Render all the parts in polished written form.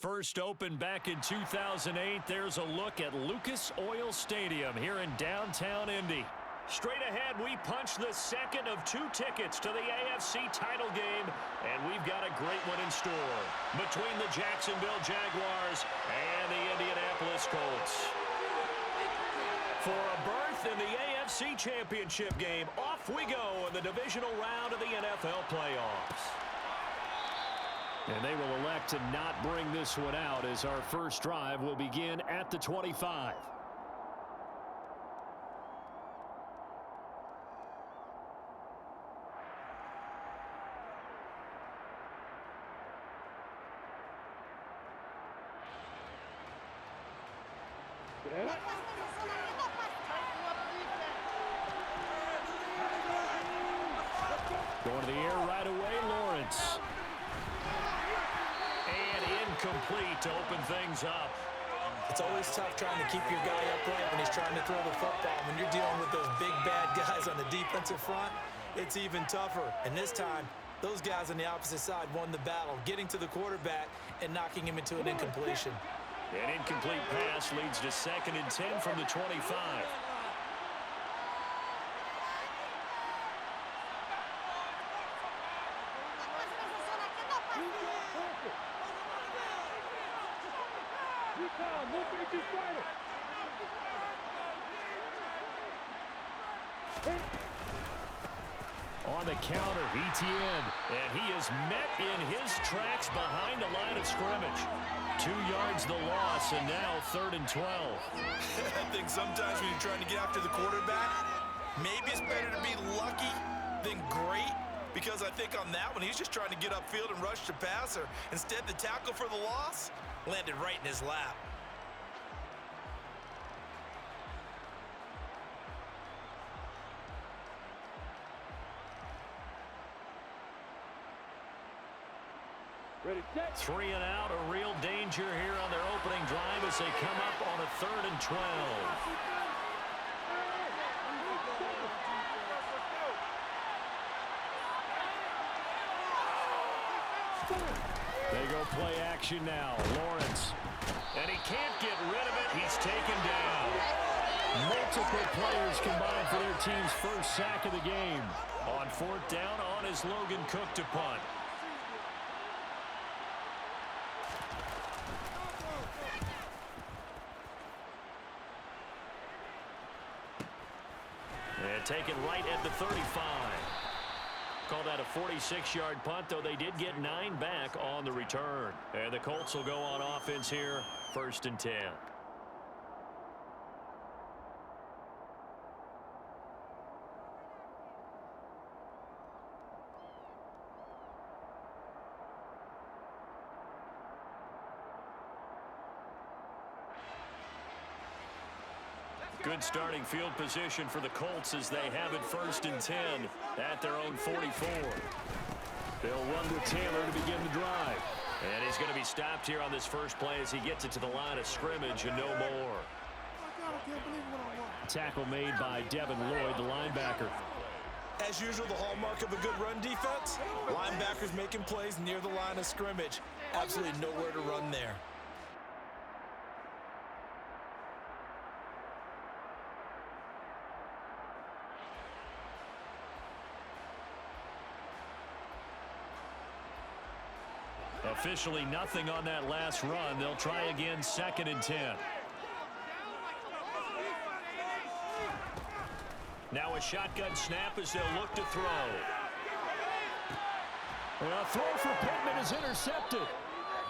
First opened back in 2008, there's a look at Lucas Oil Stadium here in downtown Indy. Straight ahead, we punch the second of 2 tickets to the AFC title game, and we've got a great one in store between the Jacksonville Jaguars and the Indianapolis Colts. For a berth in the AFC Championship game, off we go in the divisional round of the NFL playoffs. And they will elect to not bring this one out as our first drive will begin at the 25. Going to the air right away, Lawrence. And incomplete to open things up. It's always tough trying to keep your guy upright when he's trying to throw the football. When you're dealing with those big, bad guys on the defensive front, it's even tougher. And this time, those guys on the opposite side won the battle, getting to the quarterback and knocking him into an incompletion. An incomplete pass leads to 2nd and 10 from the 25. On the counter, ETN, and he is met in his tracks behind the line of scrimmage. 2 yards the loss, and now 3rd and 12. I think sometimes when you're trying to get after the quarterback, maybe it's better to be lucky than great, because I think on that one, he's just trying to get upfield and rush the passer. Instead, the tackle for the loss landed right in his lap. Ready, set. 3 and out, a real danger here on their opening drive as they come up on a 3rd and 12. They go play action now. Lawrence. And he can't get rid of it. He's taken down. Multiple players combined for their team's first sack of the game. On 4th down, on is Logan Cook to punt. And taken right at the 35. Call that a 46-yard punt, though they did get 9 back on the return. And the Colts will go on offense here, 1st and 10. Good starting field position for the Colts as they have it 1st and 10 at their own 44. They'll run with Taylor to begin the drive. And he's going to be stopped here on this first play as he gets it to the line of scrimmage and no more. Tackle made by Devin Lloyd, the linebacker. As usual, the hallmark of a good run defense, linebackers making plays near the line of scrimmage. Absolutely nowhere to run there. Officially nothing on that last run. They'll try again, 2nd and 10. Now a shotgun snap as they'll look to throw. A throw for Pittman is intercepted.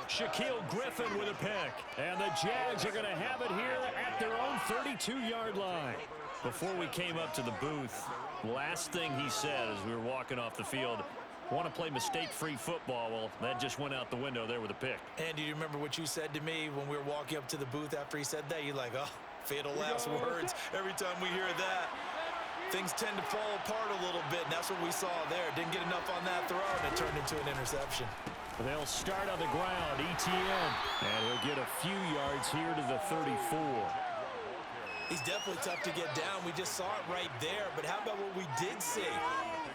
Shaquille Griffin with a pick. And the Jags are going to have it here at their own 32-yard line. Before we came up to the booth, last thing he said as we were walking off the field, want to play mistake-free football. Well, that just went out the window there with a pick. And do you remember what you said to me when we were walking up to the booth after he said that? You're like, oh, fatal last words. Every time we hear that, things tend to fall apart a little bit, and that's what we saw there. Didn't get enough on that throw, and it turned into an interception. They'll start on the ground, ETN, and he'll get a few yards here to the 34. He's definitely tough to get down. We just saw it right there, but how about what we did see?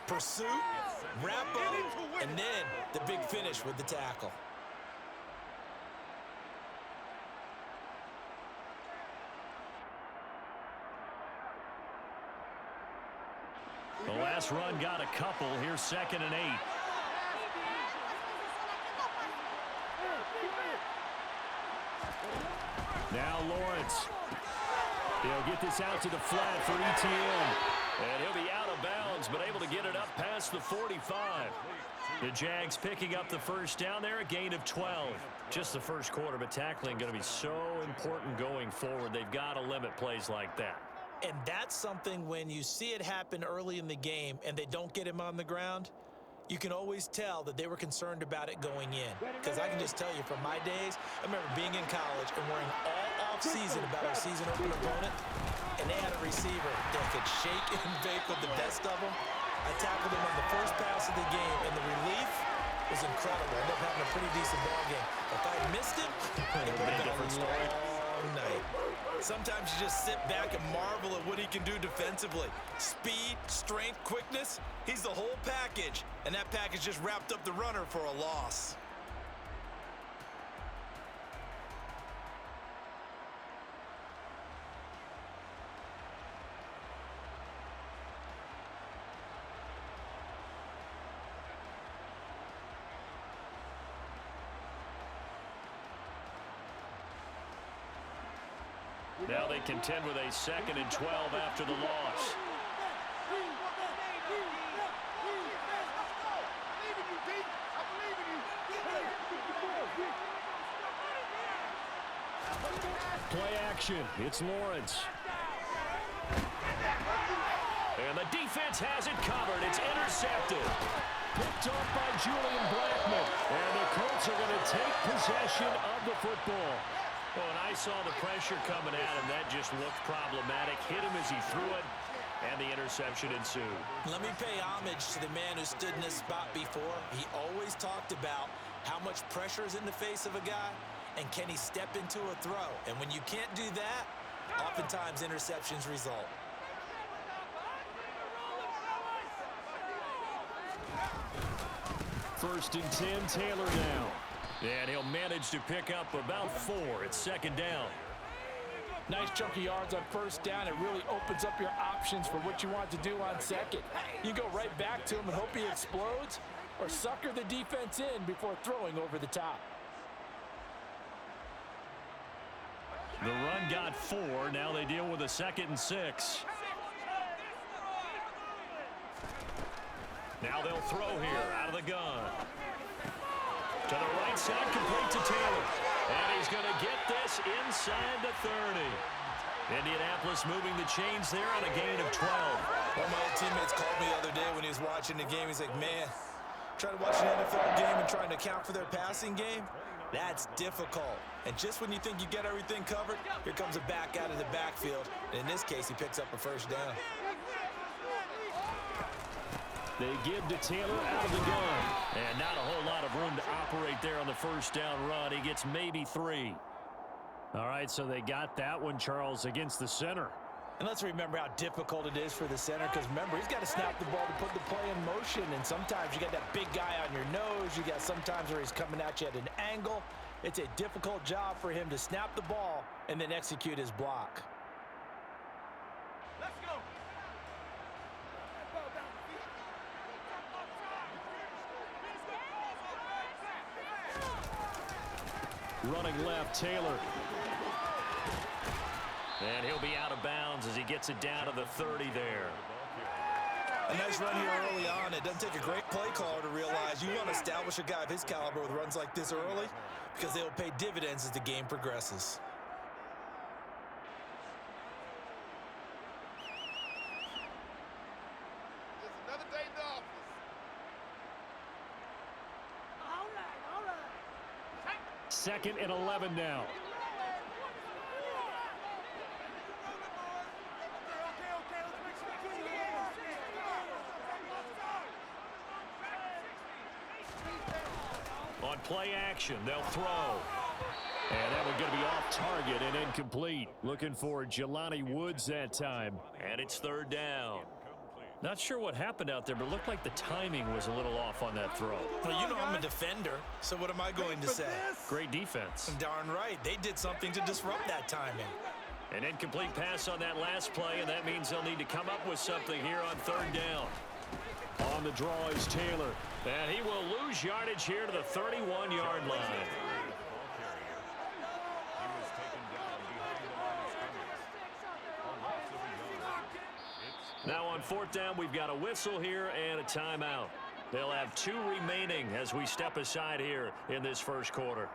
Pursuit, wrap up, and then the big finish with the tackle. The last run got a couple. Here's 2nd and 8. Now Lawrence. He'll get this out to the flat for ETN. And he'll be out of bounds, but able to get it up past the 45. The Jags picking up the first down there, a gain of 12. Just the first quarter, but tackling going to be so important going forward. They've got to limit plays like that. And that's something when you see it happen early in the game and they don't get him on the ground, you can always tell that they were concerned about it going in. Because I can just tell you from my days, I remember being in college and worrying all off-season about our season opener opponent, and they had a receiver that could shake and bake with the best of them. I tackled him on the first pass of the game, and the relief was incredible. I ended up having a pretty decent ball game. If I missed him, it would have been a long night. Sometimes you just sit back and marvel at what he can do defensively. Speed, strength, quickness, he's the whole package. And that package just wrapped up the runner for a loss. Now they contend with a 2nd and 12 after the loss. Play action. It's Lawrence. And the defense has it covered. It's intercepted. Picked off by Julian Blackman. And the Colts are going to take possession of the football. Well, when I saw the pressure coming at him, that just looked problematic. Hit him as he threw it, and the interception ensued. Let me pay homage to the man who stood in this spot before. He always talked about how much pressure is in the face of a guy, and can he step into a throw. And when you can't do that, oftentimes interceptions result. First and 10, Taylor now. And he'll manage to pick up about 4. It's 2nd down. Nice chunk of yards on first down. It really opens up your options for what you want to do on second. You go right back to him and hope he explodes, or sucker the defense in before throwing over the top. The run got 4. Now they deal with a 2nd and 6. Now they'll throw here out of the gun. To the right side, complete to Taylor. And he's going to get this inside the 30. Indianapolis moving the chains there on a gain of 12. One of my old teammates called me the other day when he was watching the game. He's like, man, trying to watch an NFL game and trying to account for their passing game, that's difficult. And just when you think you get everything covered, here comes a back out of the backfield. And in this case, he picks up a first down. They give to Taylor out of the gun. And not a whole lot of room to operate there on the first down run. He gets maybe 3. All right, so they got that one, Charles, against the center. And let's remember how difficult it is for the center, because remember, he's got to snap the ball to put the play in motion. And sometimes you got that big guy on your nose. You got sometimes where he's coming at you at an angle. It's a difficult job for him to snap the ball and then execute his block. Let's go. Running left, Taylor. And he'll be out of bounds as he gets it down to the 30 there. A nice run here early on. It doesn't take a great play caller to realize you want to establish a guy of his caliber with runs like this early, because they'll pay dividends as the game progresses. It's another day in the office. All right. 2nd and 11 now. On play action, they'll throw. And that one's going to be off target and incomplete. Looking for Jelani Woods that time. And it's 3rd down. Not sure what happened out there, but it looked like the timing was a little off on that throw. Well, you know I'm a defender, so what am I going to say? Great defense. Darn right. They did something to disrupt that timing. An incomplete pass on that last play, and that means they'll need to come up with something here on third down. On the draw is Taylor. And he will lose yardage here to the 31-yard line. Now on fourth down, we've got a whistle here and a timeout. They'll have 2 remaining as we step aside here in this first quarter.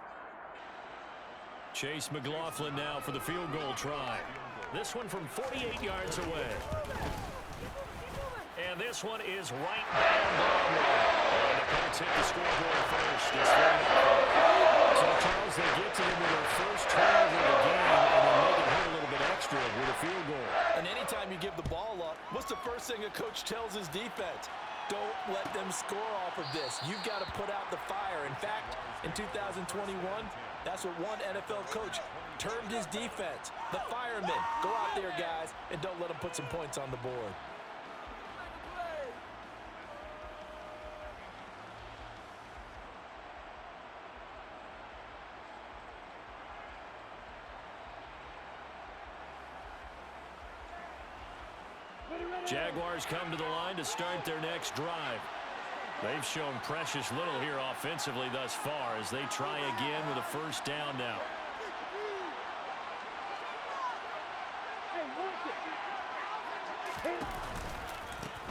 Chase McLaughlin now for the field goal try. This one from 48 yards away. And this one is right down the line. And the Colts hit the scoreboard first. It's 3-0. So, Charles, they get to them with their first turnover of the game, and they make it hit a little bit extra with a field goal. And anytime you give the ball up, what's the first thing a coach tells his defense? Don't let them score off of this. You've got to put out the fire. In fact, in 2021, that's what one NFL coach termed his defense. The firemen. Go out there, guys, and don't let them put some points on the board. Jaguars come to the line to start their next drive. They've shown precious little here offensively thus far as they try again with a first down now.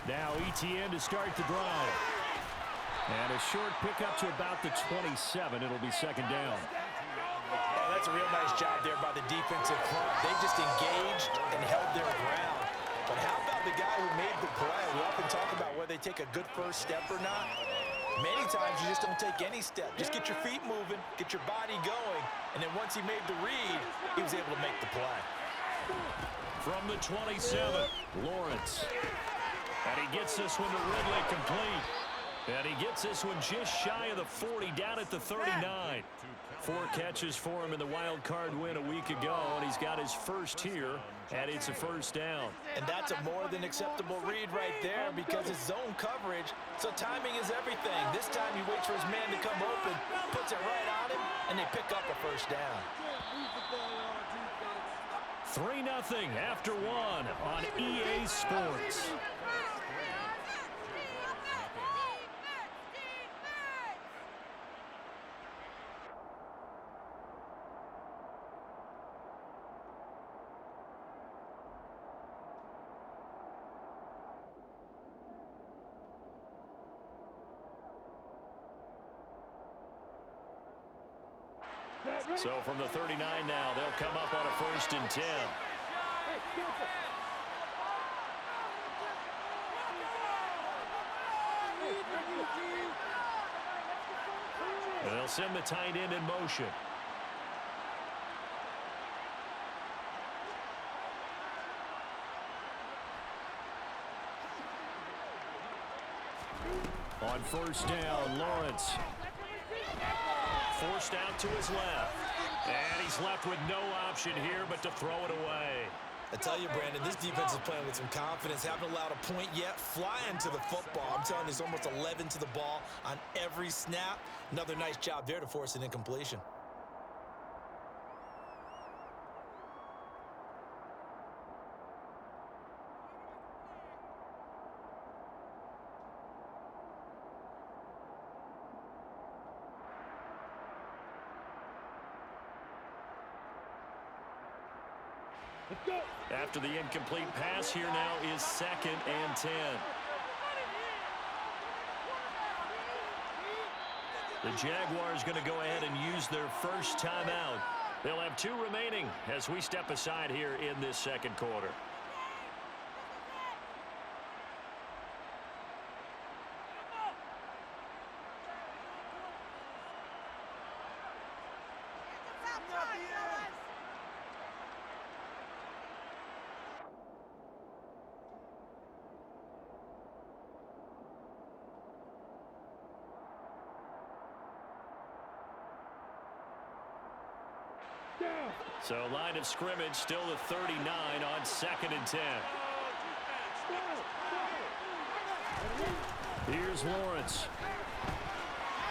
Now ETN to start the drive. And a short pickup to about the 27. It'll be second down. Oh, that's a real nice job there by the defensive front. They just engaged and held their ground. But how about the guy who made the play? We often talk about whether they take a good first step or not. Many times you just don't take any step. Just get your feet moving, get your body going, and then once he made the read, he was able to make the play. From the 27, Lawrence. And he gets this one to Ridley complete. And he gets this one just shy of the 40, down at the 39. 4 catches for him in the wild card win a week ago, and he's got his first here, and it's a first down. And that's a more than acceptable read right there because it's zone coverage, so timing is everything. This time he waits for his man to come open, puts it right on him, and they pick up a first down. 3-0 after 1 on EA Sports. So from the 39 now, they'll come up on a 1st and 10. And they'll send the tight end in motion. On 1st down, Lawrence. Forced out to his left. And he's left with no option here but to throw it away. I tell you, Brandon, this defense is playing with some confidence. Haven't allowed a point yet. Flying to the football. I'm telling you, there's almost 11 to the ball on every snap. Another nice job there to force an incompletion. After the incomplete pass, here now is 2nd and 10. The Jaguars going to go ahead and use their first timeout. They'll have 2 remaining as we step aside here in this second quarter. So line of scrimmage still the 39 on 2nd and 10. Here's Lawrence.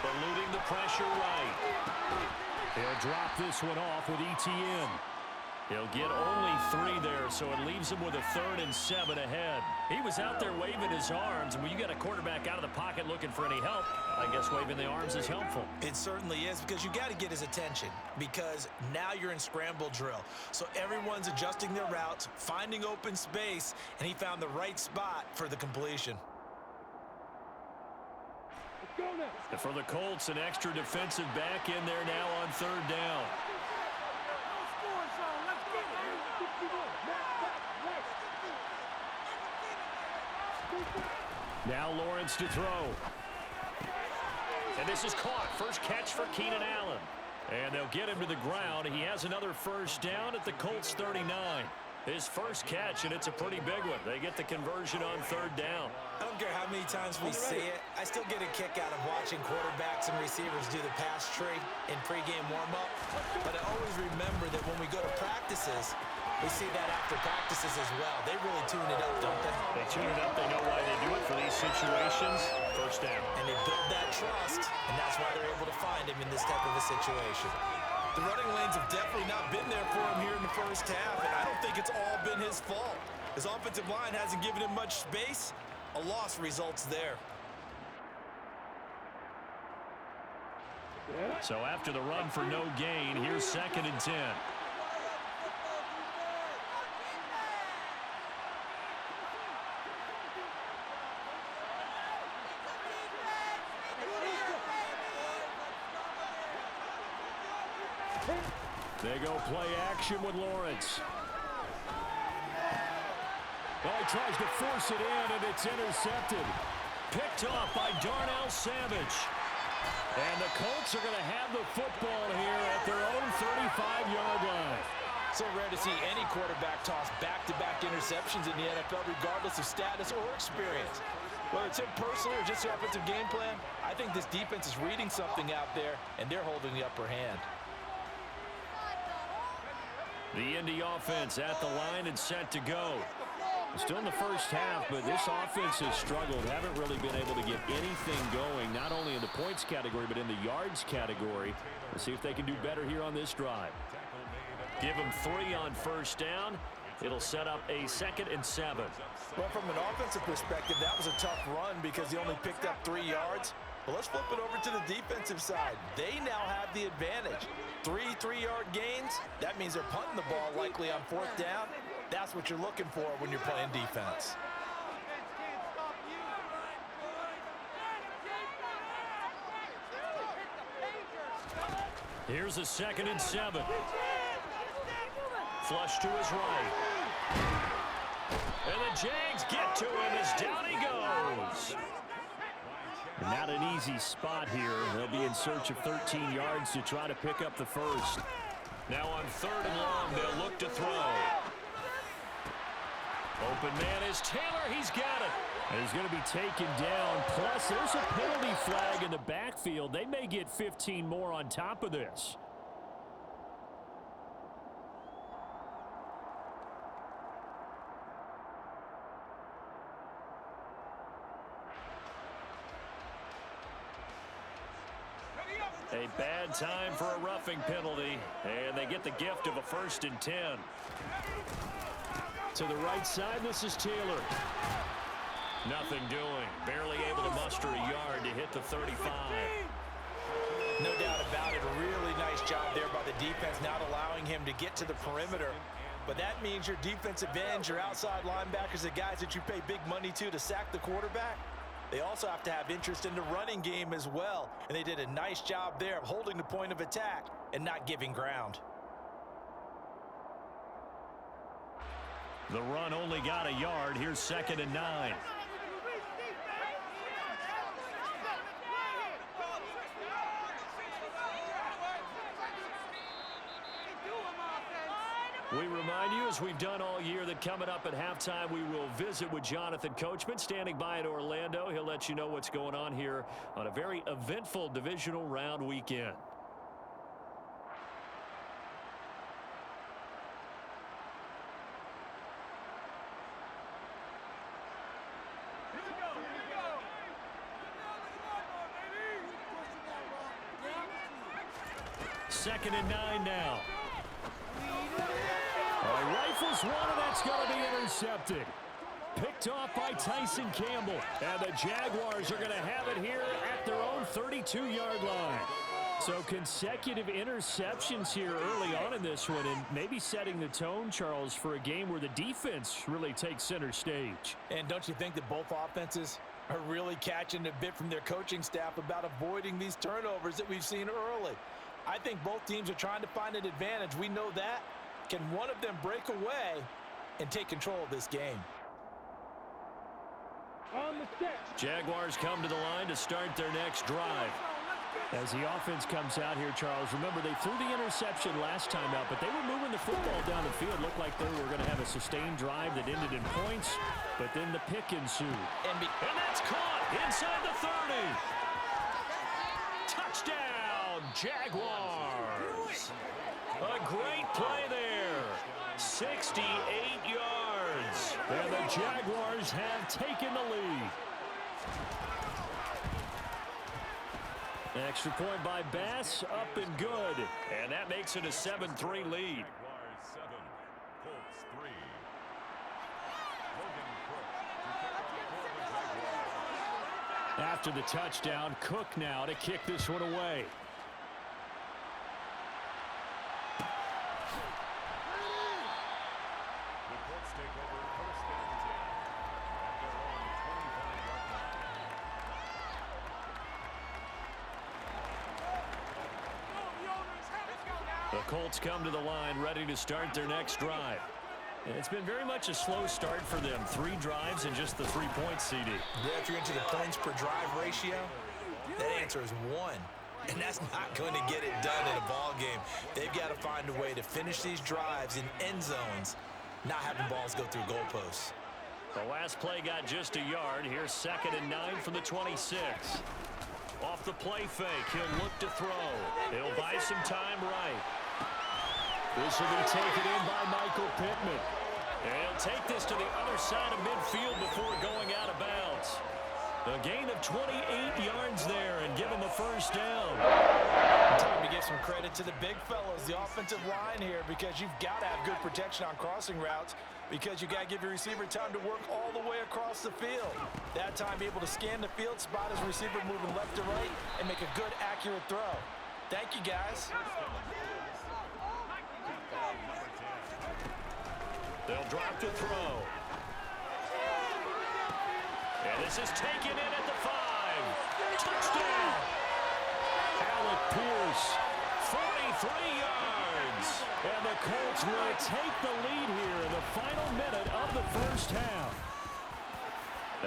Eluding the pressure right. He'll drop this one off with ETN. He'll get only 3 there, so it leaves him with a 3rd and 7 ahead. He was out there waving his arms, and when you got a quarterback out of the pocket looking for any help, I guess waving the arms is helpful. It certainly is, because you got to get his attention, because now you're in scramble drill. So everyone's adjusting their routes, finding open space, and he found the right spot for the completion. And for the Colts, an extra defensive back in there now on 3rd down. Now Lawrence to throw. And this is caught. First catch for Keenan Allen. And they'll get him to the ground. He has another first down at the Colts 39. His first catch, and it's a pretty big one. They get the conversion on 3rd down. I don't care how many times we see it. I still get a kick out of watching quarterbacks and receivers do the pass tree in pregame warm-up. But I always remember that when we go to practices, we see that after practices as well. They really tune it up, don't they? They tune it up. They know why they do it for these situations. First down. And they build that trust, and that's why they're able to find him in this type of a situation. The running lanes have definitely not been there for him here in the first half, and I don't think it's all been his fault. His offensive line hasn't given him much space. A loss results there. So after the run for no gain, here's 2nd and 10. They go play action with Lawrence. Well, he tries to force it in, and it's intercepted. Picked off by Darnell Savage. And the Colts are going to have the football here at their own 35-yard line. So rare to see any quarterback toss back-to-back interceptions in the NFL, regardless of status or experience. Whether it's him personally or just the offensive game plan, I think this defense is reading something out there, and they're holding the upper hand. The Indy offense at the line and set to go. Still in the first half, but this offense has struggled. Haven't really been able to get anything going, not only in the points category, but in the yards category. Let's see if they can do better here on this drive. Give them 3 on first down. It'll set up a 2nd and 7. Well, from an offensive perspective, that was a tough run because he only picked up 3 yards. But let's flip it over to the defensive side. They now have the advantage. 3 3-yard gains, that means they're punting the ball likely on 4th down. That's what you're looking for when you're playing defense. Here's a 2nd and 7. Flush to his right. And the Jags get to him as down he goes. Not an easy spot here. They'll be in search of 13 yards to try to pick up the first. Now on 3rd and long, they'll look to throw. Open man is Taylor. He's got it. And he's going to be taken down. Plus, there's a penalty flag in the backfield. They may get 15 more on top of this. A bad time for a roughing penalty, and they get the gift of a 1st and 10. To the right side, this is Taylor. Nothing doing. Barely able to muster a yard to hit the 35. No doubt about it. A really nice job there by the defense, not allowing him to get to the perimeter. But that means your defensive ends, your outside linebackers, the guys that you pay big money to sack the quarterback, they also have to have interest in the running game as well. And they did a nice job there of holding the point of attack and not giving ground. The run only got a yard. Here's 2nd and 9. We remind you, as we've done all year, that coming up at halftime, we will visit with Jonathan Coachman, standing by in Orlando. He'll let you know what's going on here on a very eventful divisional round weekend. Second and 9 now. rifles one, and that's going to be intercepted. Picked off by Tyson Campbell. And the Jaguars are going to have it here at their own 32-yard line. So consecutive interceptions here early on in this one, and maybe setting the tone, Charles, for a game where the defense really takes center stage. And don't you think that both offenses are really catching a bit from their coaching staff about avoiding these turnovers that we've seen early? I think both teams are trying to find an advantage. We know that. Can one of them break away and take control of this game? Jaguars come to the line to start their next drive. As the offense comes out here, Charles, remember they threw the interception last time out, but they were moving the football down the field. Looked like they were going to have a sustained drive that ended in points, but then the pick ensued. And that's caught inside the 30. Touchdown, Jaguars. A great play there. 68 yards. And the Jaguars have taken the lead. Extra point by Bass, up and good. And that makes it a 7-3 lead. After the touchdown, Cook now to kick this one away. The Colts come to the line, ready to start their next drive. And it's been very much a slow start for them. 3 drives and just the 3 points, CD. Yeah, if you're into the points per drive ratio, that answer is 1. And that's not going to get it done in a ball game. They've got to find a way to finish these drives in end zones, not having balls go through goalposts. The last play got just a yard. Here's 2nd and 9 from the 26. Off the play fake, he'll look to throw. He'll buy some time right. This will be taken in by Michael Pittman. And he'll take this to the other side of midfield before going out of bounds. A gain of 28 yards there and give him a first down. Time to give some credit to the big fellas, the offensive line here, because you've got to have good protection on crossing routes, because you got to give your receiver time to work all the way across the field. That time be able to scan the field, spot his receiver moving left to right, and make a good, accurate throw. Thank you, guys. They'll drop to throw. And this is taken in at the 5. Touchdown! Alec Pierce, 43 yards. And the Colts will take the lead here in the final minute of the first half.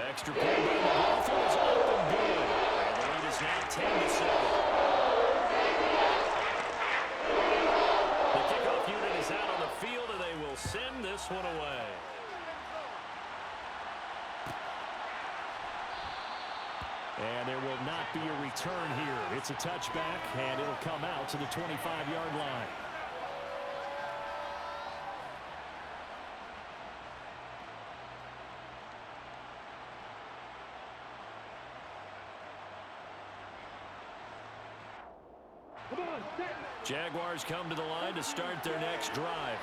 Extra point by the Dolphins is up and good. And the lead is now 10-7. The kickoff unit is out on the field, and they will send this one away. And there will not be a return here. It's a touchback, and it'll come out to the 25-yard line. Jaguars come to the line to start their next drive.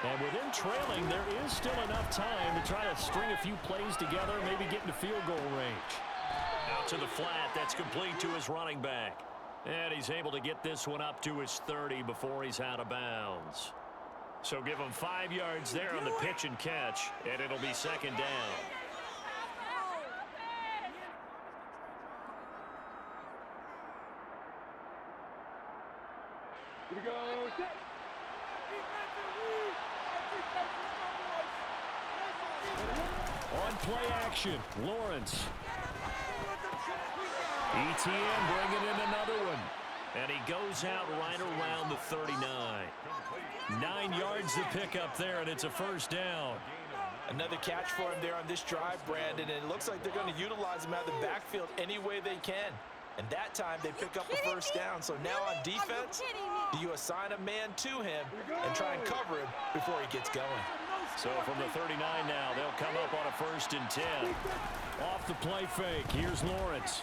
And with them trailing, there is still enough time to try to string a few plays together, maybe get into field goal range. Out to the flat, that's complete to his running back. And he's able to get this one up to his 30 before he's out of bounds. So give him 5 yards there on the pitch and catch, and it'll be 2nd down. Here we go. On play action, Lawrence. ETN bringing in another one. And he goes out right around the 39. 9 yards to pick up there, and it's a first down. Another catch for him there on this drive, Brandon, and it looks like they're going to utilize him out of the backfield any way they can. And that time they pick up the first down. So now on defense, do you assign a man to him and try and cover him before he gets going? So from the 39 now, they'll come up on a 1st and 10. Off the play fake, here's Lawrence.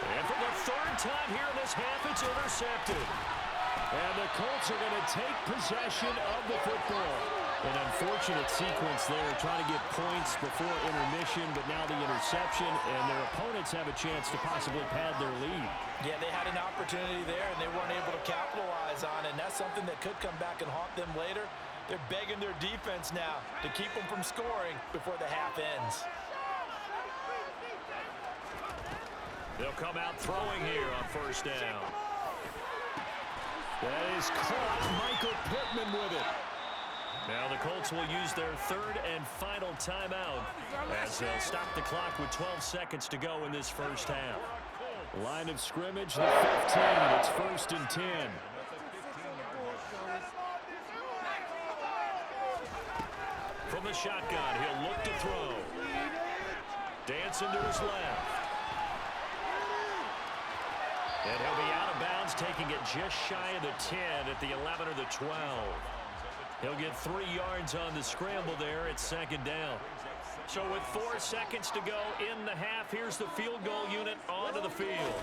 And for the 3rd time here in this half, it's intercepted. And the Colts are going to take possession of the football. An unfortunate sequence there, trying to get points before intermission, but now the interception, and their opponents have a chance to possibly pad their lead. Yeah, they had an opportunity there, and they weren't able to capitalize on it, and that's something that could come back and haunt them later. They're begging their defense now to keep them from scoring before the half ends. They'll come out throwing here on first down. That is caught. Michael Pittman with it. Now the Colts will use their third and final timeout as they'll stop the clock with 12 seconds to go in this first half. Line of scrimmage, the 15. It's first and 10. From the shotgun, he'll look to throw. Dancing to his left. And he'll be out of bounds, taking it just shy of the 10 at the 11 or the 12. He'll get 3 yards on the scramble there at second down. So with 4 seconds to go in the half, here's the field goal unit onto the field.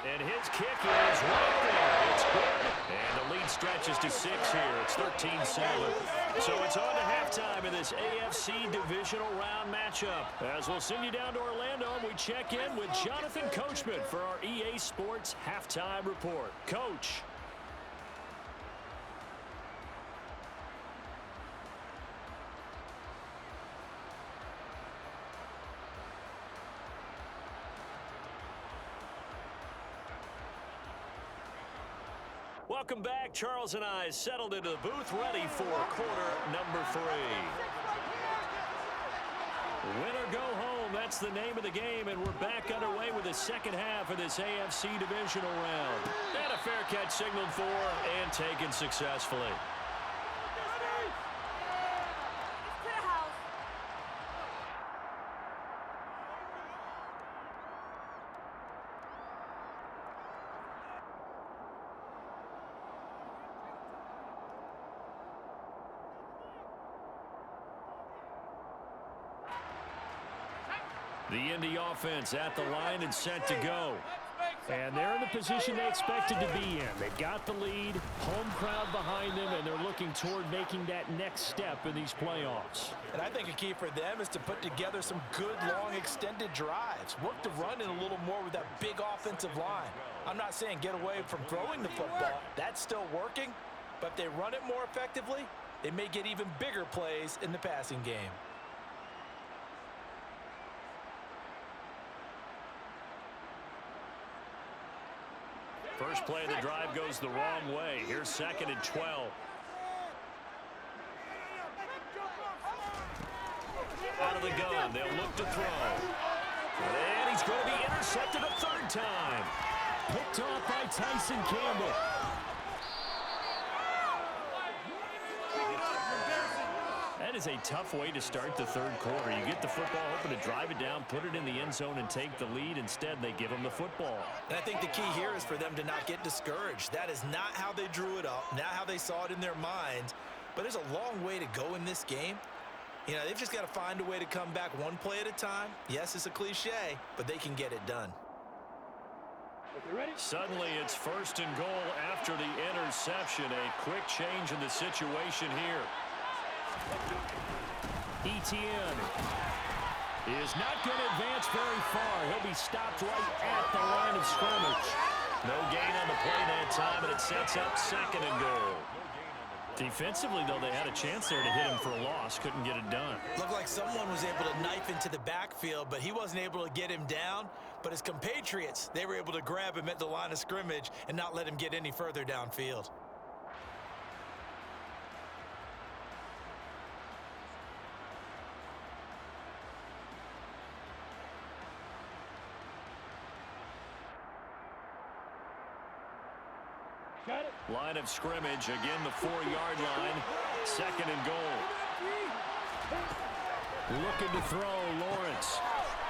And his kick is right there. It's good. And the lead stretches to 6 here. It's 13-7. So it's on to halftime in this AFC divisional round matchup. As we'll send you down to Orlando, we check in with Jonathan Coachman for our EA Sports Halftime Report. Coach. Welcome back. Charles and I settled into the booth, ready for quarter number 3. Win or go home, that's the name of the game, and we're back underway with the second half of this AFC divisional round. And a fair catch signaled for and taken successfully. The Indy offense at the line and set to go. And they're in the position they expected to be in. They've got the lead, home crowd behind them, and they're looking toward making that next step in these playoffs. And I think a key for them is to put together some good, long, extended drives. Work to run in a little more with that big offensive line. I'm not saying get away from throwing the football. That's still working. But if they run it more effectively, they may get even bigger plays in the passing game. First play of the drive goes the wrong way. Here's second and 12. Out of the gun, they'll look to throw. And he's going to be intercepted a third time. Picked off by Tyson Campbell. That is a tough way to start the third quarter. You get the football, hoping to drive it down, put it in the end zone, and take the lead. Instead, they give them the football. And I think the key here is for them to not get discouraged. That is not how they drew it up, not how they saw it in their minds. But there's a long way to go in this game. You know, they've just got to find a way to come back one play at a time. Yes, it's a cliche, but they can get it done. Suddenly, it's first and goal after the interception. A quick change in the situation here. Etienne is not going to advance very far. He'll be stopped right at the line of scrimmage. No gain on the play that time, and it sets up second and goal. Defensively, though, they had a chance there to hit him for a loss. Couldn't get it done. Looked like someone was able to knife into the backfield, but he wasn't able to get him down. But his compatriots, they were able to grab him at the line of scrimmage and not let him get any further downfield. Line of scrimmage, again the 4-yard line. Second and goal. Looking to throw, Lawrence.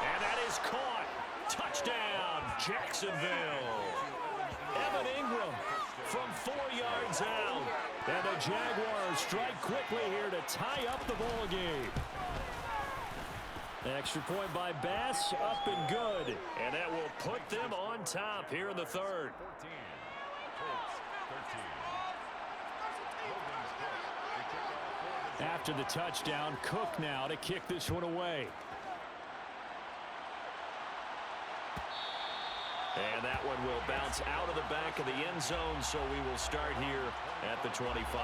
And that is caught. Touchdown, Jacksonville. Evan Ingram from 4 yards out. And the Jaguars strike quickly here to tie up the ball game. Extra point by Bass, up and good. And that will put them on top here in the third. After the touchdown, Cook now to kick this one away. And that one will bounce out of the back of the end zone, so we will start here at the 25.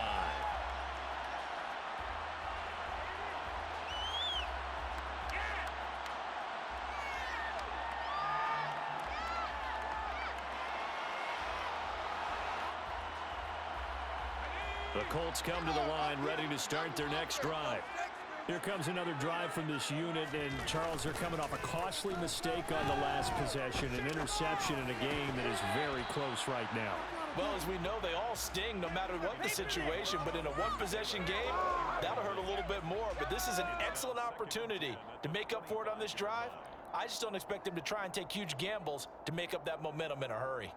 The Colts come to the line, ready to start their next drive. Here comes another drive from this unit, and Charles, they're coming off a costly mistake on the last possession, an interception in a game that is very close right now. Well, as we know, they all sting no matter what the situation, but in a one-possession game, that'll hurt a little bit more. But this is an excellent opportunity to make up for it on this drive. I just don't expect them to try and take huge gambles to make up that momentum in a hurry.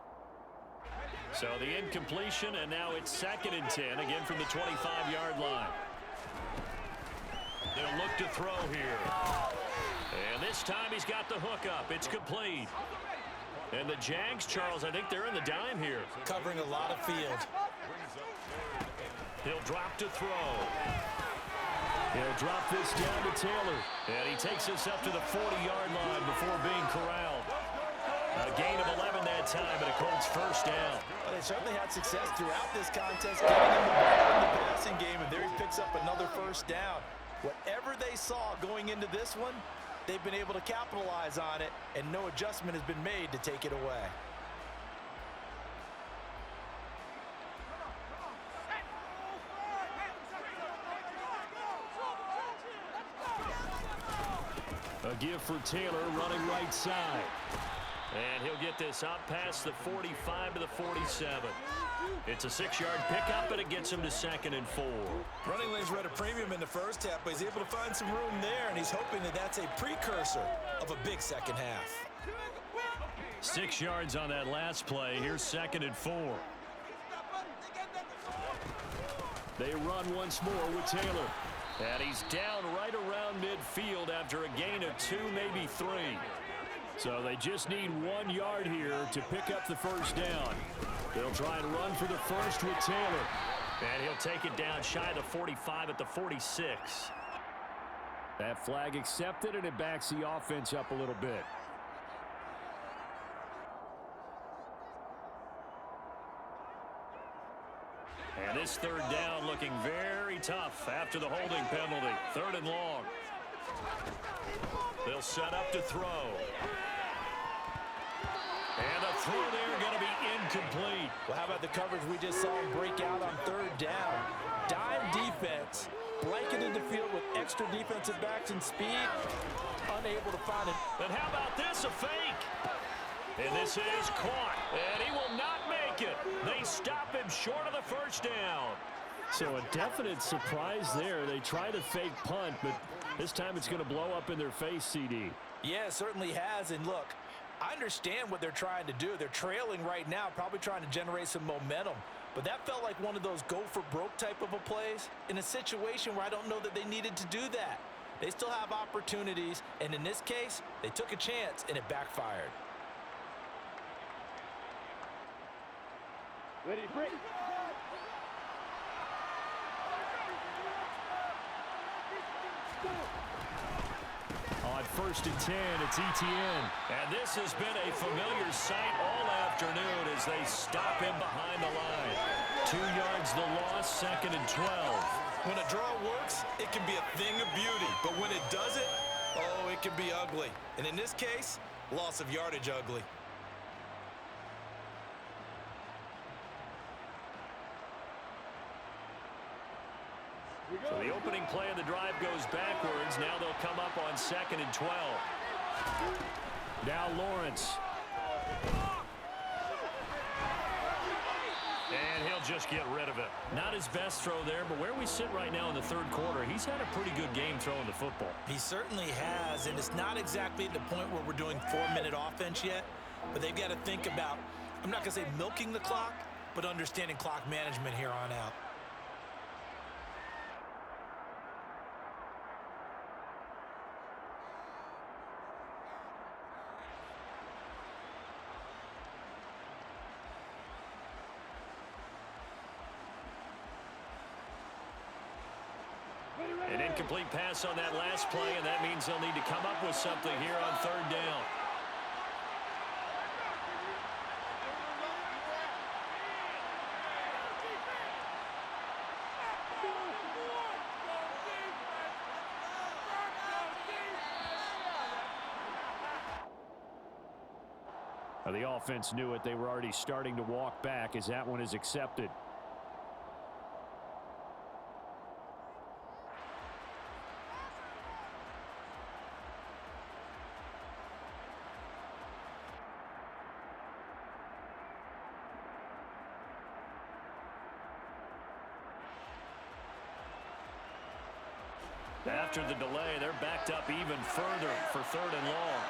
So the incompletion, and now it's 2nd and 10, again from the 25-yard line. They'll look to throw here. And this time he's got the hook up. It's complete. And the Jags, Charles, I think they're in the dime here. Covering a lot of field. He'll drop to throw. He'll drop this down to Taylor. And he takes us up to the 40-yard line before being corralled. A gain of 11 that time, and a Colts first down. Well, they certainly had success throughout this contest, getting him the ball in the passing game, and there he picks up another first down. Whatever they saw going into this one, they've been able to capitalize on it, and no adjustment has been made to take it away. A give for Taylor running right side. And he'll get this up past the 45 to the 47. It's a 6-yard pickup, and it gets him to 2nd and 4. Running lanes were at a premium in the first half, but he's able to find some room there, and he's hoping that that's a precursor of a big second half. 6 yards on that last play. Here's 2nd and 4. They run once more with Taylor. And he's down right around midfield after a gain of 2, maybe 3. So they just need 1 yard here to pick up the first down. They'll try and run for the first with Taylor. And he'll take it down shy of the 45 at the 46. That flag accepted, and it backs the offense up a little bit. And this 3rd down looking very tough after the holding penalty. 3rd and long. They'll set up to throw. And the throw there going to be incomplete. Well, how about the coverage we just saw him break out on 3rd down? Dime defense, blanketed the field with extra defensive backs and speed, unable to find it. And how about this, a fake? And this is caught, and he will not make it. They stop him short of the first down. So a definite surprise there. They try to fake punt, but this time it's going to blow up in their face, CD. Yeah, it certainly has, and look, I understand what they're trying to do. They're trailing right now, probably trying to generate some momentum. But that felt like one of those go-for-broke type of a plays in a situation where I don't know that they needed to do that. They still have opportunities, and in this case, they took a chance, and it backfired. Ready to break. On 1st and 10, it's ETN. And this has been a familiar sight all afternoon as they stop him behind the line. 2 yards the loss, 2nd and 12. When a draw works, it can be a thing of beauty. But when it doesn't, oh, it can be ugly. And in this case, loss of yardage ugly. So the opening play of the drive goes backwards. Now they'll come up on 2nd and 12. Now Lawrence. And he'll just get rid of it. Not his best throw there, but where we sit right now in the 3rd quarter, he's had a pretty good game throwing the football. He certainly has, and it's not exactly at the point where we're doing 4-minute offense yet, but they've got to think about, I'm not going to say milking the clock, but understanding clock management here on out. An incomplete pass on that last play, and that means they'll need to come up with something here on third down. The offense knew it. They were already starting to walk back as that one is accepted. After the delay, they're backed up even further for third and long.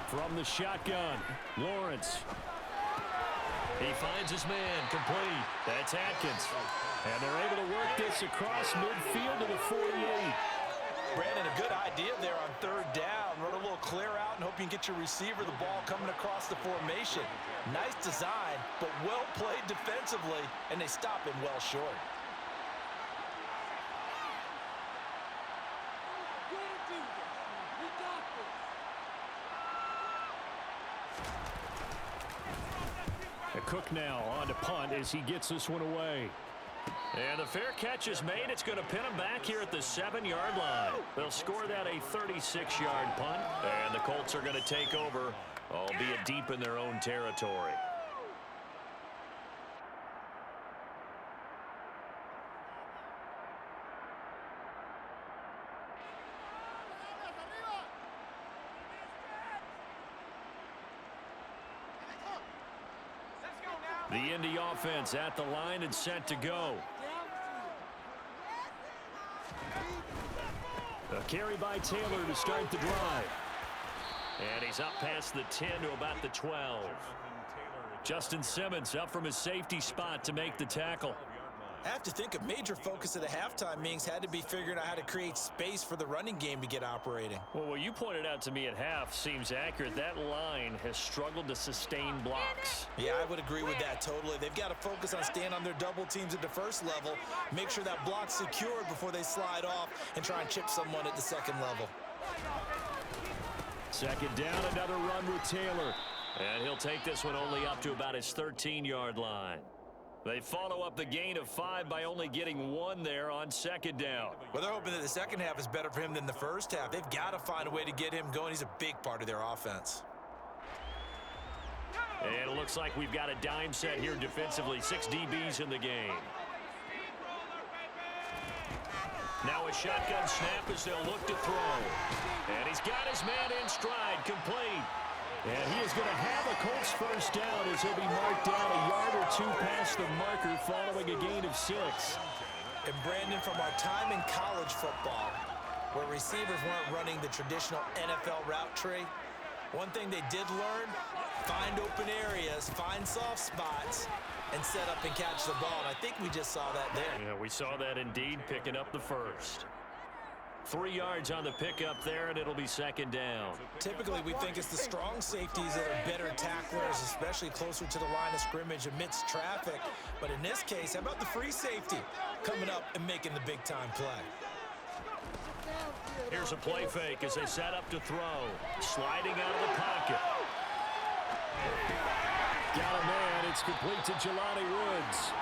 From the shotgun, Lawrence. He finds his man, complete. That's Atkins. And they're able to work this across midfield to the 48. Brandon, a good idea there on third down. Run a little clear out and hope you can get your receiver the ball coming across the formation. Nice design, but well played defensively, and they stop him well short. Cook now on to punt as he gets this one away. And the fair catch is made. It's going to pin him back here at the 7-yard line. They'll score that a 36-yard punt. And the Colts are going to take over, albeit deep in their own territory. The Indy offense at the line and set to go. A carry by Taylor to start the drive. And he's up past the 10 to about the 12. Justin Simmons up from his safety spot to make the tackle. I have to think a major focus of the halftime meetings had to be figuring out how to create space for the running game to get operating. Well, what you pointed out to me at half seems accurate. That line has struggled to sustain blocks. Yeah, I would agree with that totally. They've got to focus on staying on their double teams at the first level, make sure that block's secured before they slide off and try and chip someone at the second level. Second down, another run with Taylor. And he'll take this one only up to about his 13-yard line. They follow up the gain of 5 by only getting 1 there on second down. Well, they're hoping that the second half is better for him than the first half. They've got to find a way to get him going. He's a big part of their offense. And it looks like we've got a dime set here defensively. 6 DBs in the game. Now a shotgun snap as they'll look to throw. And he's got his man in stride, complete. And he is going to have a Colts first down as he'll be marked down a yard or 2 past the marker following a gain of 6. And Brandon, from our time in college football, where receivers weren't running the traditional NFL route tree, one thing they did learn, find open areas, find soft spots, and set up and catch the ball. And I think we just saw that there. Yeah, we saw that indeed, picking up the first. 3 yards on the pickup there, and it'll be second down. Typically, we think it's the strong safeties that are better tacklers, especially closer to the line of scrimmage amidst traffic. But in this case, how about the free safety coming up and making the big-time play? Here's a play fake as they set up to throw. Sliding out of the pocket. Got a man. It's complete to Jelani Woods.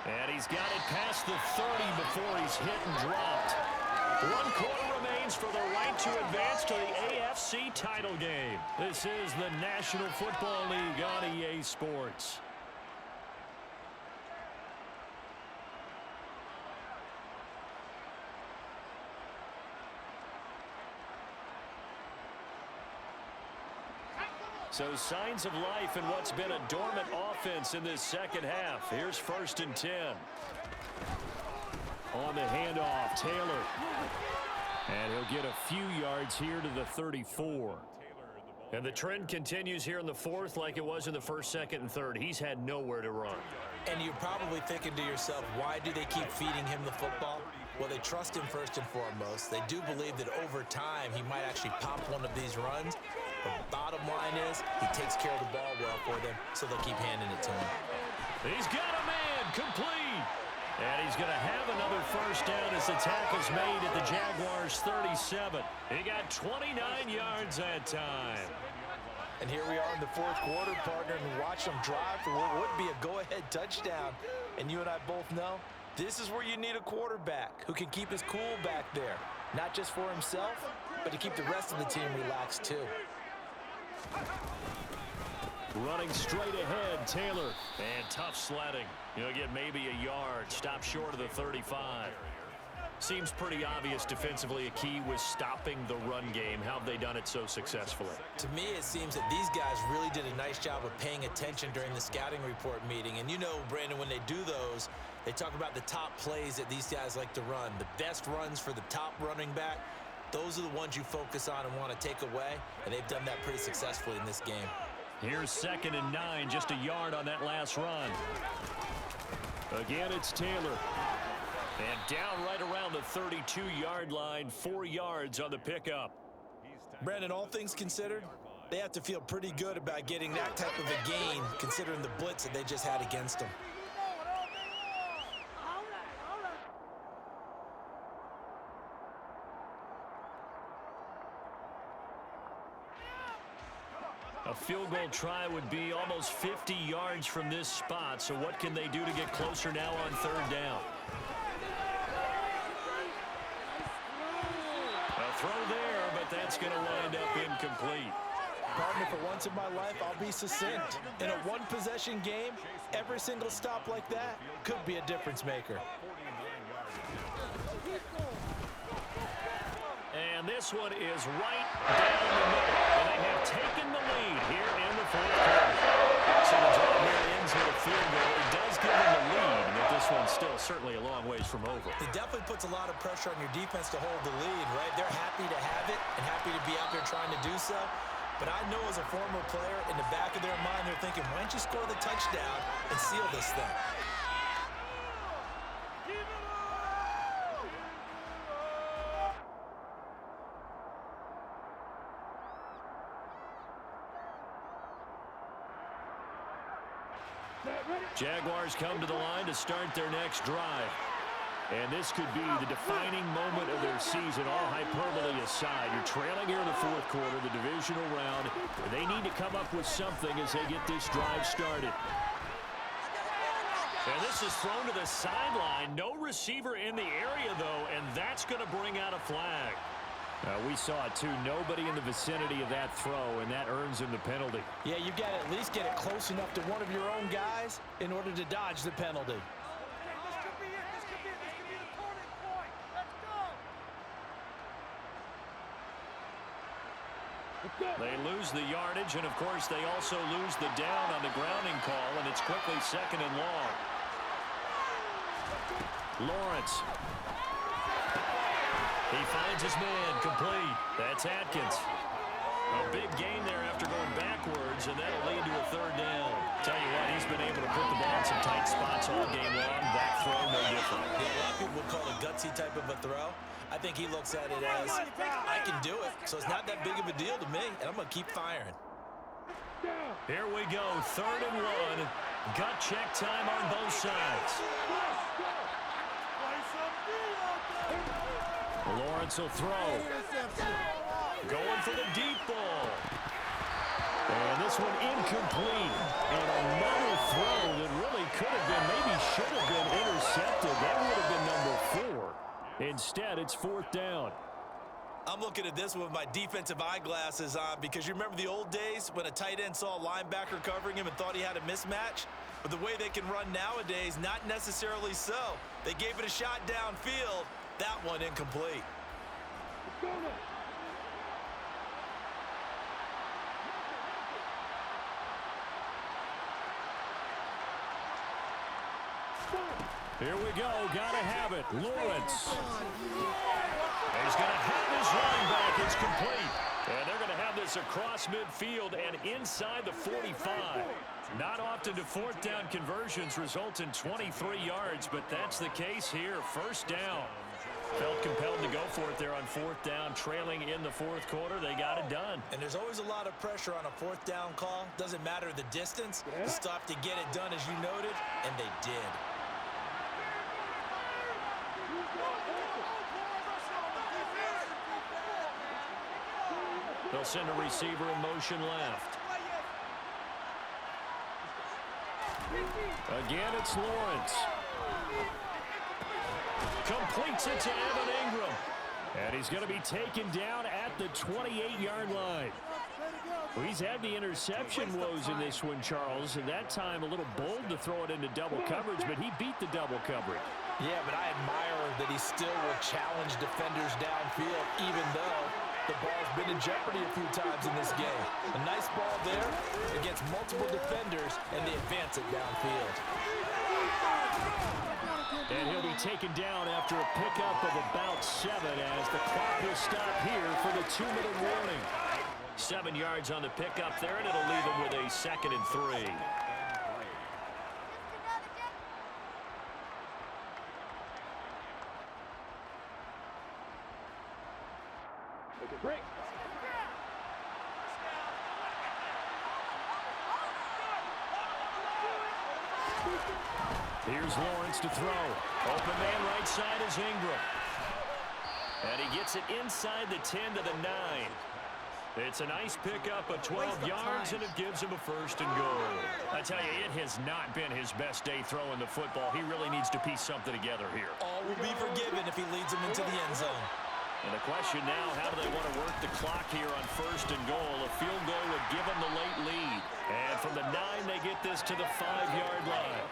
And he's got it past the 30 before he's hit and dropped. 1 quarter remains for the right to advance to the AFC title game. This is the National Football League on EA Sports. So signs of life in what's been a dormant offense in this second half. Here's 1st and 10. On the handoff, Taylor. And he'll get a few yards here to the 34. And the trend continues here in the fourth like it was in the first, second, and third. He's had nowhere to run. And you're probably thinking to yourself, why do they keep feeding him the football? Well, they trust him first and foremost. They do believe that over time he might actually pop one of these runs. But bottom line is he takes care of the ball well for them, so they'll keep handing it to him. He's got a man complete. And he's going to have another first down as the tackle's made at the Jaguars' 37. He got 29 yards that time. And here we are in the fourth quarter, partner, and watch them drive for what would be a go-ahead touchdown. And you and I both know this is where you need a quarterback who can keep his cool back there. Not just for himself, but to keep the rest of the team relaxed too. Running straight ahead, Taylor. And tough sledding. He'll get maybe a yard. Stop short of the 35. Seems pretty obvious defensively a key was stopping the run game. How have they done it so successfully? To me, it seems that these guys really did a nice job of paying attention during the scouting report meeting. And you know, Brandon, when they do those, they talk about the top plays that these guys like to run. The best runs for the top running back. Those are the ones you focus on and want to take away. And they've done that pretty successfully in this game. Here's 2nd and 9, just a yard on that last run. Again, it's Taylor. And down right around the 32-yard line, 4 yards on the pickup. Brandon, all things considered, they have to feel pretty good about getting that type of a gain, considering the blitz that they just had against them. A field goal try would be almost 50 yards from this spot. So what can they do to get closer now on 3rd down? A throw there, but that's going to wind up incomplete. Partner, for once in my life, I'll be succinct. In a one-possession game, every single stop like that could be a difference maker. And this one is right down the middle. And they have taken the lead here in the 4th quarter. So the drive here ends with a field goal. It does give them the lead, but this one's still certainly a long ways from over. It definitely puts a lot of pressure on your defense to hold the lead, right? They're happy to have it and happy to be out there trying to do so. But I know as a former player, in the back of their mind, they're thinking, why don't you score the touchdown and seal this thing? Jaguars come to the line to start their next drive. And this could be the defining moment of their season, all hyperbole aside. You're trailing here in the 4th quarter, the divisional round. They need to come up with something as they get this drive started. And this is thrown to the sideline. No receiver in the area, though, and that's going to bring out a flag. We saw it, too. Nobody in the vicinity of that throw, and that earns him the penalty. Yeah, you got to at least get it close enough to one of your own guys in order to dodge the penalty. This could be it. This could be the turning point. Let's go. They lose the yardage, and, of course, they also lose the down on the grounding call, and it's quickly 2nd and long. Lawrence. He finds his man complete. That's Atkins. A big gain there after going backwards, and that'll lead to a 3rd down. Tell you what, he's been able to put the ball in some tight spots all game long. That throw, no different. Yeah, a lot of people would call it a gutsy type of a throw. I think he looks at it as, I can do it, so it's not that big of a deal to me, and I'm going to keep firing. Here we go, 3rd and 1. Gut check time on both sides. Lawrence will throw. Going for the deep ball. And this one incomplete. And another throw that really could have been, maybe should have been intercepted. That would have been number 4. Instead, it's 4th down. I'm looking at this with my defensive eyeglasses on because you remember the old days when a tight end saw a linebacker covering him and thought he had a mismatch? But the way they can run nowadays, not necessarily so. They gave it a shot downfield. That one incomplete. Here we go. Gotta have it. Lawrence. He's going to have his running back. It's complete. And they're going to have this this across midfield and inside the 45. Not often do fourth down conversions result in 23 yards, but that's the case here. First down. Felt compelled to go for it there on fourth down, trailing in the fourth quarter. They got it done. And there's always a lot of pressure on a fourth down call. Doesn't matter the distance. You still have to get it done, as you noted, and they did. They'll send a receiver in motion left. Again, it's Lawrence. Completes it to Evan Ingram. And he's going to be taken down at the 28-yard line. Well, he's had the interception woes in this one, Charles, and that time a little bold to throw it into double coverage, but he beat the double coverage. Yeah, but I admire that he still will challenge defenders downfield, even though the ball's been in jeopardy a few times in this game. A nice ball there against multiple defenders, and they advance it downfield. And he'll be taken down after a pickup of about 7 as the clock will stop here for the 2-minute warning. 7 yards on the pickup there, and it'll leave him with a 2nd and 3. Break. Here's Lawrence to throw. Open man right side is Ingram. And he gets it inside the 10 to the 9. It's a nice pickup of 12 yards, and it gives him a 1st and goal. I tell you, it has not been his best day throwing the football. He really needs to piece something together here. All will be forgiven if he leads them into the end zone. And the question now, how do they want to work the clock here on 1st and goal? A field goal would give them the late lead. And from the 9, they get this to the 5-yard line.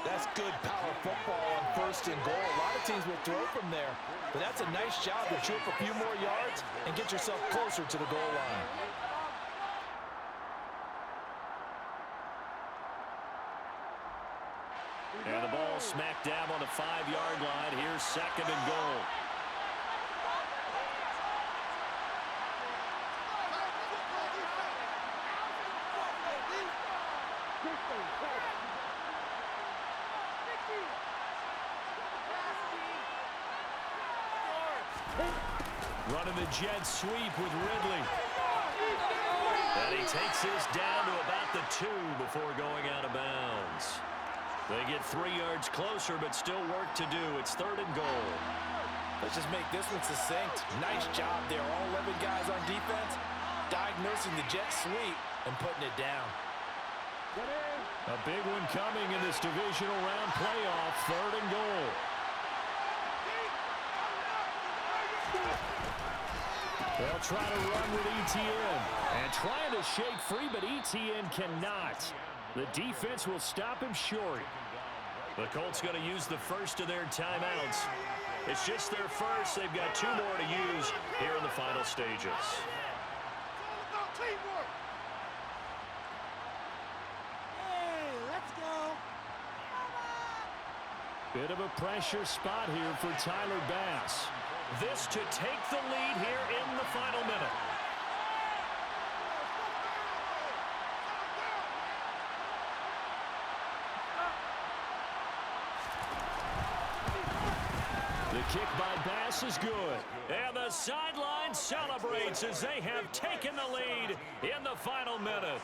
That's good power football on 1st and goal. A lot of teams will throw from there, but that's a nice job to chip a few more yards and get yourself closer to the goal line. And the ball smack dab on the 5-yard line. Here's 2nd and goal. Running the jet sweep with Ridley. And he takes this down to about the 2 before going out of bounds. They get 3 yards closer, but still work to do. It's 3rd and goal. Let's just make this one succinct. Nice job there. All 11 guys on defense diagnosing the jet sweep and putting it down. A big one coming in this divisional round playoff. 3rd and goal. They'll try to run with ETN. And trying to shake free, but ETN cannot. The defense will stop him short. The Colts going to use the first of their timeouts. It's just their first. They've got 2 more to use here in the final stages. It's all about teamwork. Hey, let's go. Bit of a pressure spot here for Tyler Bass. This to take the lead here in the final minute. The kick by Bass is good. And the sideline celebrates as they have taken the lead in the final minute.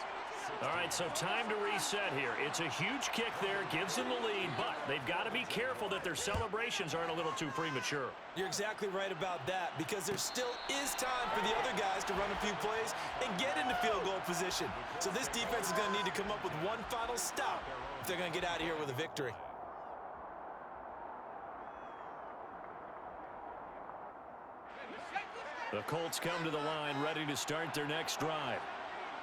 All right, so time to reset here. It's a huge kick there, gives them the lead, but they've got to be careful that their celebrations aren't a little too premature. You're exactly right about that, because there still is time for the other guys to run a few plays and get into field goal position. So this defense is going to need to come up with one final stop if they're going to get out of here with a victory. The Colts come to the line ready to start their next drive.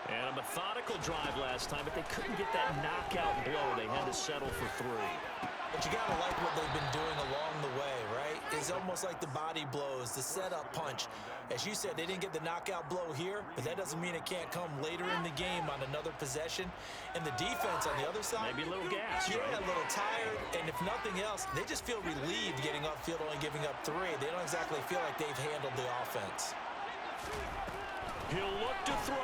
And a methodical drive last time, but they couldn't get that knockout blow. They had to settle for 3. But you got to like what they've been doing along the way, right? It's almost like the body blows, the setup punch. As you said, they didn't get the knockout blow here, but that doesn't mean it can't come later in the game on another possession. And the defense on the other side, Maybe a little gas, yeah, right? a little tired. And if nothing else, they just feel relieved getting upfield, only giving up 3. They don't exactly feel like they've handled the offense. He'll look to throw.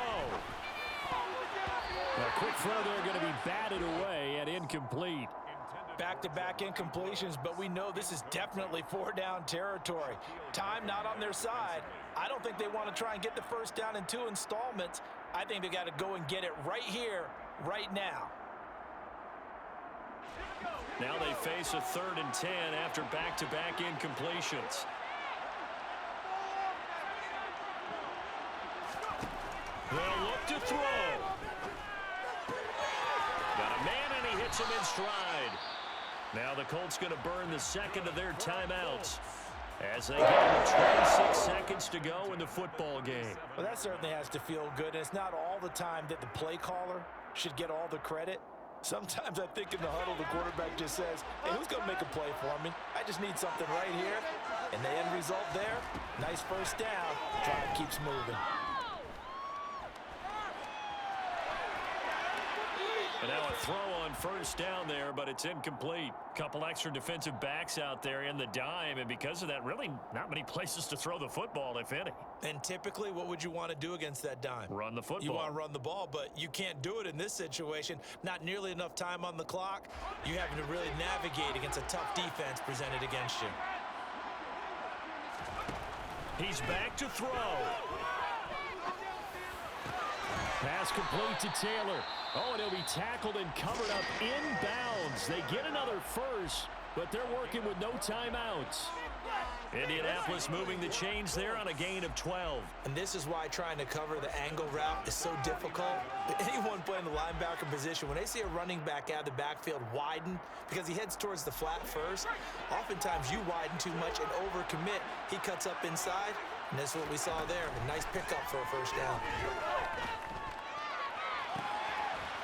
A quick throw there going to be batted away and incomplete. Back-to-back incompletions, but we know this is definitely four-down territory. Time not on their side. I don't think they want to try and get the first down in 2 installments. I think they got to go and get it right here, right now. Now they face a 3rd and 10 after back-to-back incompletions. They'll look to throw. Got a man, and he hits him in stride. Now the Colts going to burn the second of their timeouts as they get 26 seconds to go in the football game. Well, that certainly has to feel good, and it's not all the time that the play caller should get all the credit. Sometimes I think in the huddle, the quarterback just says, hey, who's going to make a play for me? I just need something right here. And the end result there, nice first down. Drive keeps moving. And now a throw on first down there, but it's incomplete. Couple extra defensive backs out there in the dime, and because of that, really not many places to throw the football, if any. And typically, what would you want to do against that dime? Run the football. You want to run the ball, but you can't do it in this situation. Not nearly enough time on the clock. You having to really navigate against a tough defense presented against you. He's back to throw. Pass complete to Taylor. Oh, and he'll be tackled and covered up inbounds. They get another first, but they're working with no timeouts. Indianapolis moving the chains there on a gain of 12. And this is why trying to cover the angle route is so difficult. Anyone playing the linebacker position, when they see a running back out of the backfield widen because he heads towards the flat first, oftentimes you widen too much and overcommit. He cuts up inside, and that's what we saw there. A nice pickup for a first down.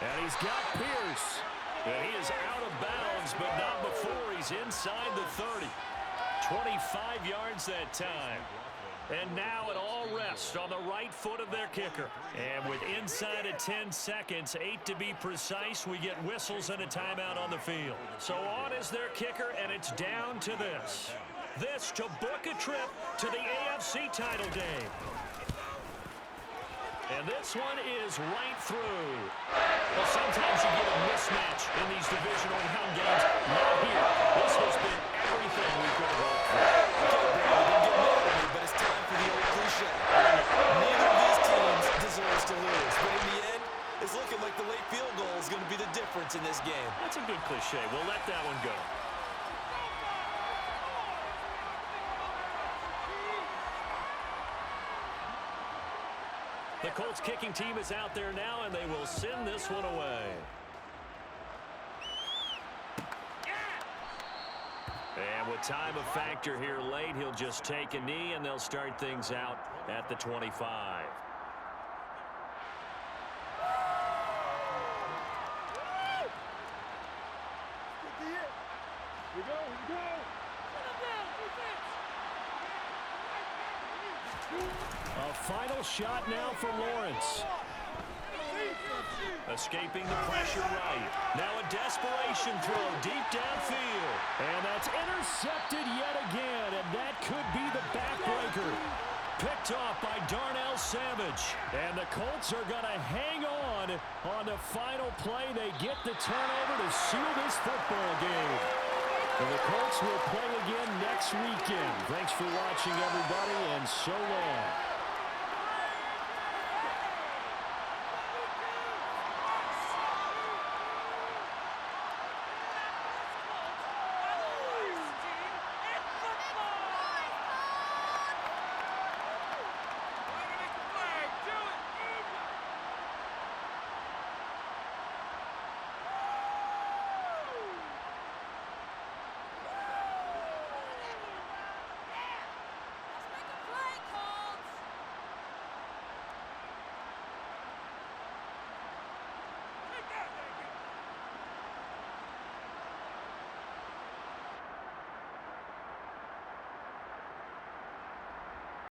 And he's got Pierce. And he is out of bounds, but not before he's inside the 30. 25 yards that time. And now it all rests on the right foot of their kicker. And with inside of 10 seconds, 8 to be precise, we get whistles and a timeout on the field. So on is their kicker, and it's down to this. This to book a trip to the AFC title game. And this one is right through. Well, sometimes you get a mismatch in these divisional round games. Not here. This has been everything we could have hoped for. Okay, Brady, don't get mad at me, but it's time for the old cliche. Neither of these teams deserves to lose. But in the end, it's looking like the late field goal is going to be the difference in this game. That's a good cliche. We'll let that one go. The Colts kicking team is out there now, and they will send this one away. And with time a factor here late, he'll just take a knee, and they'll start things out at the 25. A final shot now for Lawrence. Escaping the pressure right. Now a desperation throw deep downfield. And that's intercepted yet again, and that could be the backbreaker. Picked off by Darnell Savage. And the Colts are going to hang on the final play. They get the turnover to seal this football game. And the Colts will play again next weekend. Thanks for watching, everybody, and so long.